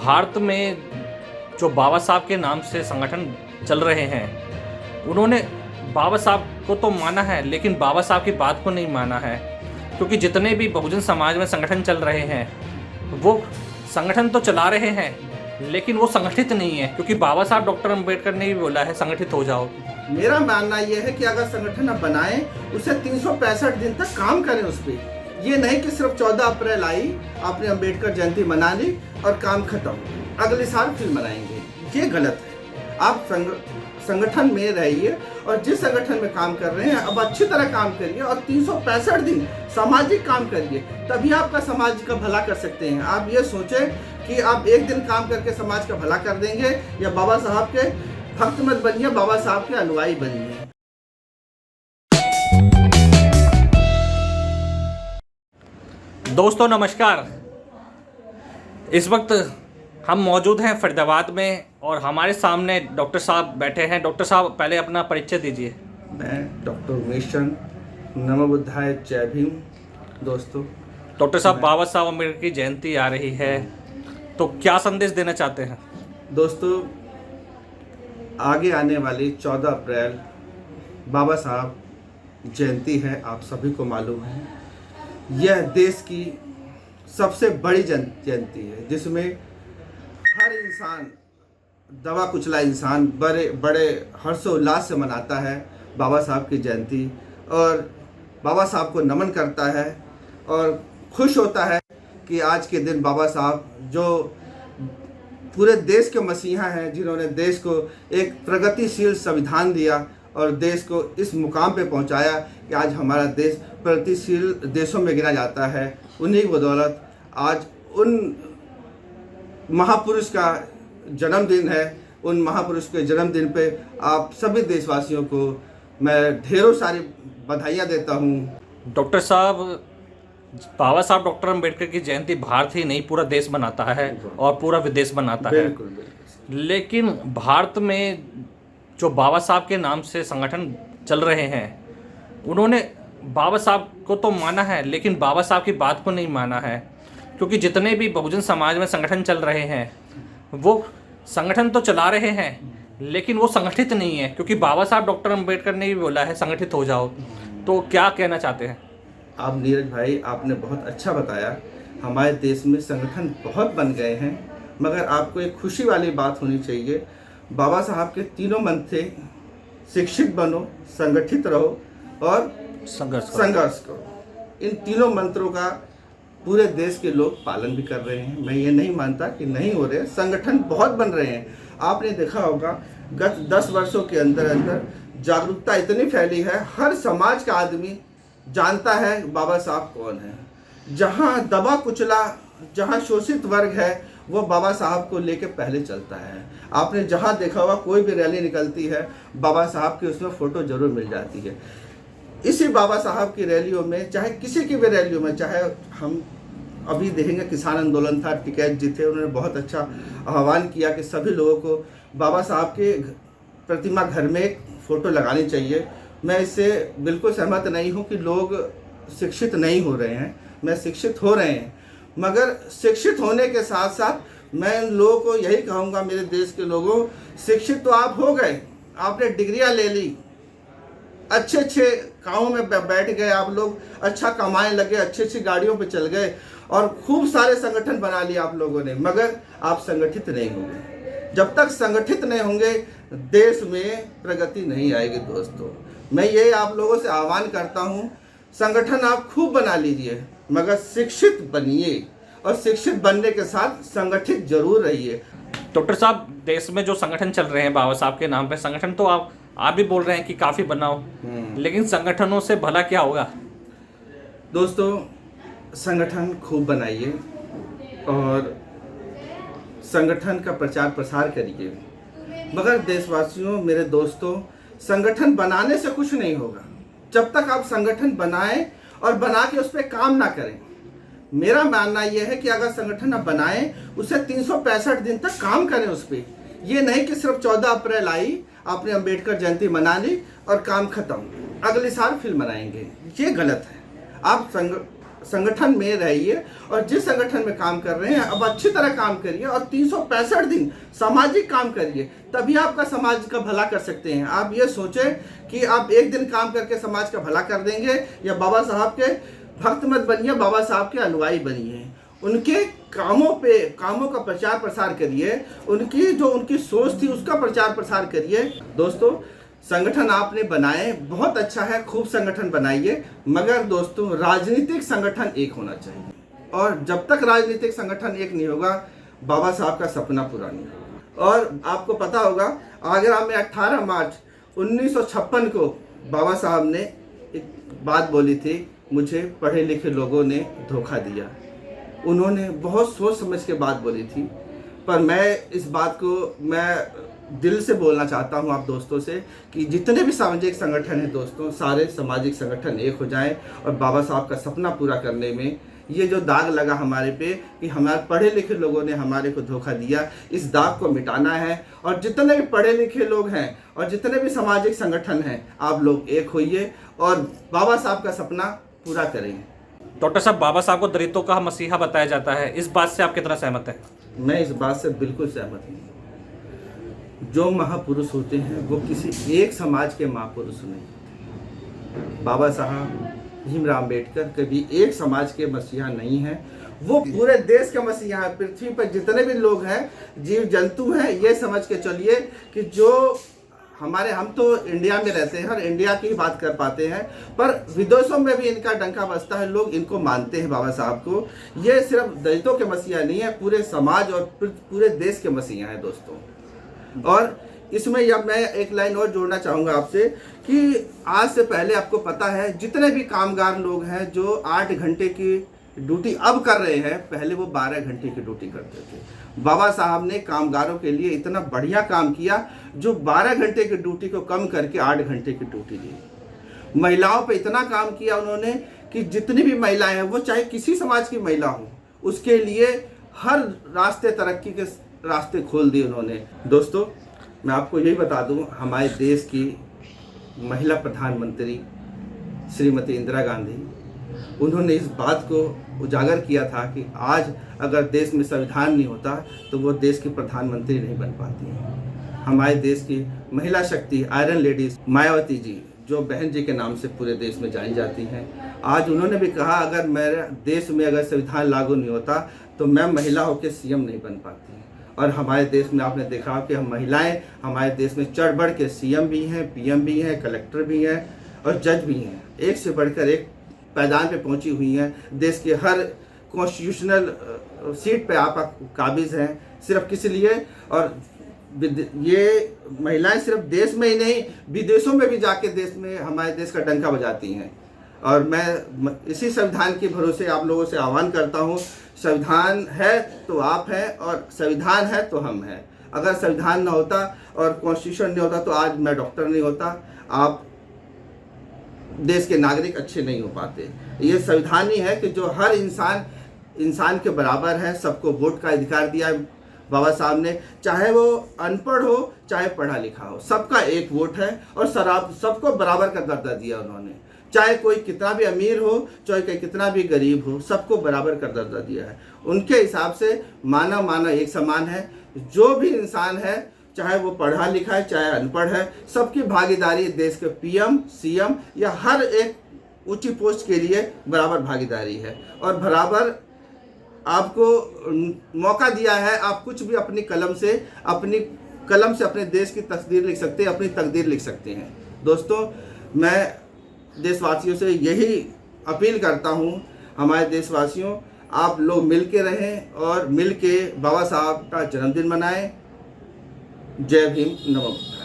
भारत में जो बाबा साहब के नाम से संगठन चल रहे हैं, उन्होंने बाबा साहब को तो माना है, लेकिन बाबा साहब की बात को नहीं माना है। क्योंकि जितने भी बहुजन समाज में संगठन चल रहे हैं, वो संगठन तो चला रहे हैं, लेकिन वो संगठित नहीं है। क्योंकि बाबा साहब डॉक्टर अम्बेडकर ने भी बोला है, संगठित हो जाओ। मेरा मानना यह है कि अगर संगठन आप बनाएं, उसे 365 दिन तक काम करें उस पर। ये नहीं कि सिर्फ 14 अप्रैल आई, आपने अम्बेडकर जयंती मना ली और काम खत्म, अगले साल फिर मनाएंगे। ये गलत है। आप संगठन में रहिए और जिस संगठन में काम कर रहे हैं अब अच्छी तरह काम करिए और 365 दिन सामाजिक काम करिए, तभी आपका समाज का भला कर सकते हैं। आप ये सोचें कि आप एक दिन काम करके समाज का भला कर देंगे, या बाबा साहब के भक्त मत बनिए, बाबा साहब के अनुयायी बनिए। दोस्तों नमस्कार। इस वक्त हम मौजूद हैं फरीदाबाद में और हमारे सामने डॉक्टर साहब बैठे हैं। डॉक्टर साहब पहले अपना परिचय दीजिए। मैं डॉक्टर उमेश चंद, नमो बुद्धाय, जय भीम। दोस्तों, डॉक्टर साहब, बाबा साहब अम्बेडकर की जयंती आ रही है, तो क्या संदेश देना चाहते हैं? दोस्तों, आगे आने वाली 14 अप्रैल बाबा साहब जयंती है, आप सभी को मालूम है। यह देश की सबसे बड़ी जयंती है, जिसमें हर इंसान, दबा कुचला इंसान बड़े हर्षोल्लास से मनाता है बाबा साहब की जयंती, और बाबा साहब को नमन करता है और खुश होता है कि आज के दिन बाबा साहब, जो पूरे देश के मसीहा हैं, जिन्होंने देश को एक प्रगतिशील संविधान दिया और देश को इस मुकाम पे पहुंचाया कि आज हमारा देश प्रगतिशील देशों में गिना जाता है, उन्हीं की बदौलत आज उन महापुरुष का जन्मदिन है। उन महापुरुष के जन्मदिन पे आप सभी देशवासियों को मैं ढेरों सारी बधाइयाँ देता हूँ। डॉक्टर साहब, बाबा साहब डॉक्टर अम्बेडकर की जयंती भारत ही नहीं पूरा देश मनाता है और पूरा विदेश मनाता है। लेकिन भारत में जो बाबा साहब के नाम से संगठन चल रहे हैं, उन्होंने बाबा साहब को तो माना है, लेकिन बाबा साहब की बात को नहीं माना है। क्योंकि जितने भी बहुजन समाज में संगठन चल रहे हैं, वो संगठन तो चला रहे हैं, लेकिन वो संगठित नहीं है। क्योंकि बाबा साहब डॉक्टर अम्बेडकर ने भी बोला है, संगठित हो जाओ। तो क्या कहना चाहते हैं आप? नीरज भाई, आपने बहुत अच्छा बताया। हमारे देश में संगठन बहुत बन गए हैं, मगर आपको एक खुशी वाली बात होनी चाहिए। बाबा साहब के तीनों मंत्र थे, शिक्षित बनो, संगठित रहो और संघर्ष करो। इन तीनों मंत्रों का पूरे देश के लोग पालन भी कर रहे हैं। मैं ये नहीं मानता कि नहीं हो रहे, संगठन बहुत बन रहे हैं। आपने देखा होगा गत 10 वर्षों के अंदर जागरूकता इतनी फैली है, हर समाज का आदमी जानता है बाबा साहब कौन है। जहाँ दबा कुचला, जहाँ शोषित वर्ग है, वो बाबा साहब को लेके पहले चलता है। आपने जहाँ देखा होगा, कोई भी रैली निकलती है, बाबा साहब की उसमें फ़ोटो जरूर मिल जाती है। इसी बाबा साहब की रैलियों में, चाहे किसी की भी रैलियों में, चाहे हम अभी देखेंगे किसान आंदोलन था, टिकैत जी थे, उन्होंने बहुत अच्छा आह्वान किया कि सभी लोगों को बाबा साहब के प्रतिमा घर में एक फ़ोटो लगानी चाहिए। मैं इससे बिल्कुल सहमत नहीं हूँ कि लोग शिक्षित नहीं हो रहे हैं। मैं शिक्षित हो रहे हैं, मगर शिक्षित होने के साथ साथ मैं लोगों को यही कहूँगा, मेरे देश के लोगों, शिक्षित तो आप हो गए, आपने डिग्रियाँ ले ली, अच्छे कामों में बैठ गए, आप लोग अच्छा कमाने लगे, अच्छी गाड़ियों पे चल गए और खूब सारे संगठन बना लिए आप लोगों ने, मगर आप संगठित नहीं होंगे। जब तक संगठित नहीं होंगे, देश में प्रगति नहीं आएगी। दोस्तों, मैं ये आप लोगों से आह्वान करता हूँ, संगठन आप खूब बना लीजिए, मगर शिक्षित बनिए और शिक्षित बनने के साथ संगठित जरूर रहिए। डॉक्टर साहब, देश में जो संगठन चल रहे हैं बाबा साहब के नाम पे, संगठन तो आप भी बोल रहे हैं कि काफ़ी बनाओ, लेकिन संगठनों से भला क्या होगा? दोस्तों, संगठन खूब बनाइए और संगठन का प्रचार प्रसार करिए, मगर देशवासियों, मेरे दोस्तों, संगठन बनाने से कुछ नहीं होगा जब तक आप संगठन बनाएं और बना के उस पर काम ना करें। मेरा मानना यह है कि अगर संगठन आप बनाएं, उसे 365 दिन तक काम करें उस पर। ये नहीं कि सिर्फ 14 अप्रैल आई, आपने अम्बेडकर जयंती मना ली और काम खत्म, अगले साल फिर मनाएंगे। ये गलत है। आप संगठन में रहिए और जिस संगठन में काम कर रहे हैं अब अच्छी तरह काम करिए और 365 दिन सामाजिक काम करिए, तभी आपका समाज का भला कर सकते हैं। आप ये सोचें कि आप एक दिन काम करके समाज का भला कर देंगे, या बाबा साहब के भक्त मत बनिए, बाबा साहब के अनुयायी बनिए। उनके कामों का प्रचार प्रसार करिए, उनकी सोच थी उसका प्रचार प्रसार करिए। दोस्तों, संगठन आपने बनाए बहुत अच्छा है, खूब संगठन बनाइए, मगर दोस्तों राजनीतिक संगठन एक होना चाहिए, और जब तक राजनीतिक संगठन एक नहीं होगा बाबा साहब का सपना पूरा नहीं होगा। और आपको पता होगा आगरा में 18 मार्च 1956 को बाबा साहब ने एक बात बोली थी, मुझे पढ़े लिखे लोगों ने धोखा दिया। उन्होंने बहुत सोच समझ के बात बोली थी, पर मैं इस बात को मैं दिल से बोलना चाहता हूं आप दोस्तों से कि जितने भी सामाजिक संगठन हैं दोस्तों, सारे सामाजिक संगठन एक हो जाएं और बाबा साहब का सपना पूरा करने में ये जो दाग लगा हमारे पे कि हमारे पढ़े लिखे लोगों ने हमारे को धोखा दिया, इस दाग को मिटाना है। और जितने भी पढ़े लिखे लोग हैं और जितने भी सामाजिक संगठन हैं, आप लोग एक होइए और बाबा साहब का सपना पूरा करेंगे। डॉक्टर साहब, बाबा साहब को दलितों का मसीहा बताया जाता है, इस बात से आप कितना सहमत हैं? मैं इस बात से बिल्कुल सहमत हूँ। जो महापुरुष होते हैं वो किसी एक समाज के महापुरुष नहीं। बाबा साहब भीमराव अम्बेडकर कभी एक समाज के मसीहा नहीं हैं, वो पूरे देश के मसीहा हैं। पृथ्वी पर जितने भी लोग हैं, जीव जंतु हैं, ये समझ के चलिए कि जो हम तो इंडिया में रहते हैं और इंडिया की बात कर पाते हैं, पर विदेशों में भी इनका डंका बजता है, लोग इनको मानते हैं बाबा साहब को। ये सिर्फ दलितों के मसीहा नहीं है, पूरे समाज और पूरे देश के मसीहा हैं दोस्तों। और इसमें मैं एक लाइन और जोड़ना चाहूँगा आपसे कि आज से पहले आपको पता है जितने भी कामगार लोग हैं जो 8 घंटे की ड्यूटी अब कर रहे हैं, पहले वो 12 घंटे की ड्यूटी करते थे। बाबा साहब ने कामगारों के लिए इतना बढ़िया काम किया जो 12 घंटे की ड्यूटी को कम करके 8 घंटे की ड्यूटी दी। महिलाओं पे इतना काम किया उन्होंने कि जितनी भी महिलाएं हैं, वो चाहे किसी समाज की महिला हो, उसके लिए हर रास्ते, तरक्की के रास्ते खोल दिए उन्होंने। दोस्तों, मैं आपको यही बता दूं, हमारे देश की महिला प्रधानमंत्री श्रीमती इंदिरा गांधी, उन्होंने इस बात को उजागर किया था कि आज अगर देश में संविधान नहीं होता तो वो देश की प्रधानमंत्री नहीं बन पाती। हमारे देश की महिला शक्ति आयरन लेडीज मायावती जी, जो बहन जी के नाम से पूरे देश में जानी जाती हैं, आज उन्होंने भी कहा अगर मेरे देश में अगर संविधान लागू नहीं होता तो मैं महिला होकर सीएम नहीं बन पाती। और हमारे देश में आपने देखा कि हम महिलाएं हमारे देश में चढ़ बढ़ के सीएम भी हैं, पीएम भी हैं, कलेक्टर भी हैं और जज भी हैं। एक से बढ़कर एक पैदान पे पहुंची हुई हैं। देश के हर कॉन्स्टिट्यूशनल सीट पे आप काबिज हैं, सिर्फ किस लिए। और ये महिलाएं सिर्फ देश में ही नहीं, विदेशों में भी जाके देश में हमारे देश का डंका बजाती हैं। और मैं इसी संविधान के भरोसे आप लोगों से आह्वान करता हूँ, संविधान है तो आप हैं और संविधान है तो हम हैं। अगर संविधान ना होता और कॉन्स्टिट्यूशन नहीं होता तो आज मैं डॉक्टर नहीं होता, आप देश के नागरिक अच्छे नहीं हो पाते। ये संविधान ही है कि जो हर इंसान के बराबर है, सबको वोट का अधिकार दिया है बाबा साहब ने, चाहे वो अनपढ़ हो चाहे पढ़ा लिखा हो, सबका एक वोट है। और सबको बराबर का दर्जा दिया उन्होंने, चाहे कोई कितना भी अमीर हो चाहे कोई कितना भी गरीब हो, सबको बराबर का दर्जा दिया है। उनके हिसाब से मानव एक समान है। जो भी इंसान है, चाहे वो पढ़ा लिखा है चाहे अनपढ़ है, सबकी भागीदारी देश के पीएम, सीएम या हर एक ऊंची पोस्ट के लिए बराबर भागीदारी है। और बराबर आपको मौका दिया है, आप कुछ भी अपनी कलम से अपने देश की तस्दीर लिख सकते हैं, अपनी तकदीर लिख सकते हैं। दोस्तों, मैं देशवासियों से यही अपील करता हूँ, हमारे देशवासियों, आप लोग मिल के रहें और मिल के बाबा साहब का जन्मदिन मनाएं। जय भीम, नमो बुद्धाय।